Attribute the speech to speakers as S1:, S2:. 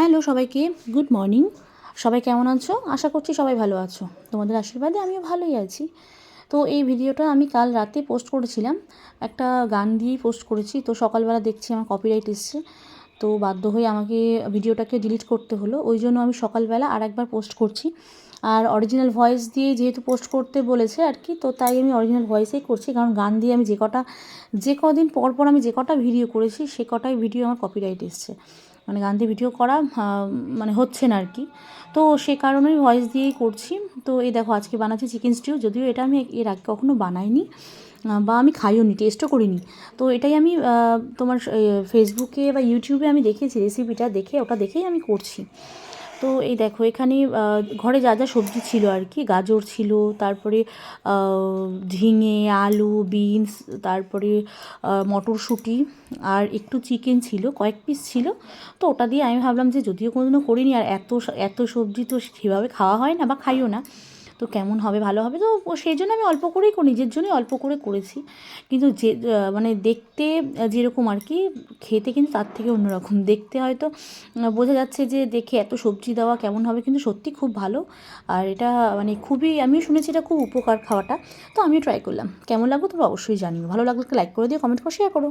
S1: Hello সবাইকে, good morning. সবাই কেমন আছো? আশা করছি সবাই ভালো আছো। তোমাদের আশীর্বাদে আমিও ভালোই আছি। তো এই ভিডিওটা আমি কাল রাতে পোস্ট করেছিলাম, একটা গান দিয়েই পোস্ট করেছি। তো সকালবেলা দেখছি আমার কপিরাইট এসছে, তো বাধ্য হয়ে আমাকে ভিডিওটাকে ডিলিট করতে হলো। ওই জন্য আমি সকালবেলা আর একবার পোস্ট করছি। আর অরিজিনাল ভয়েস দিয়ে যেহেতু পোস্ট করতে বলেছে আর কি, তো তাই আমি অরিজিনাল ভয়েসেই করছি। কারণ গান দিয়ে আমি যে কদিন পর পর আমি যে কটা ভিডিও করেছি সে কটাই ভিডিও আমার কপিরাইট এসছে, মানে গান দিয়ে ভিডিও করা মানে হচ্ছে না আর কি। তো সে কারণেই ভয়েস দিয়েই করছি। তো এই দেখো আজকে বানাচ্ছি চিকেন স্টিউ, যদিও এটা আমি এর আগে কখনো বানাইনি বা আমি খাইও নি, টেস্টও করিনি। তো এটাই আমি তোমার ফেসবুকে বা ইউটিউবে আমি দেখেছি রেসিপিটা, দেখে ওটা দেখেই আমি করছি। তো এই দেখো এখানে ঘরে যা যা সবজি ছিল আর কি, গাজর ছিল, তারপরে ঝিঙে, আলু, বিনস, তারপরে মটরশুঁটি আর একটু চিকেন ছিল, কয়েক পিস ছিল। তো ওটা দিয়ে আমি ভাবলাম যে যদিও কোনোদিনও করিনি, আর এত এত সবজি তো সেভাবে খাওয়া হয় না বা খাইও না, তো কেমন হবে, ভালো হবে। তো সেই জন্য আমি অল্প করেই নিজের জন্যই অল্প করে করেছি। কিন্তু যে মানে দেখতে যেরকম আর কি, খেতে কিন্তু তার থেকে অন্যরকম দেখতে। হয়তো বোঝা যাচ্ছে যে দেখে এত সবজি দেওয়া কেমন হবে, কিন্তু সত্যি খুব ভালো। আর এটা মানে খুবই, আমিও শুনেছি এটা খুব উপকার খাওয়াটা। তো আমিও ট্রাই করলাম, কেমন লাগলো তোমরা অবশ্যই জানিও। ভালো লাগলে লাইক করে দিও, কমেন্ট করে শেয়ার করো।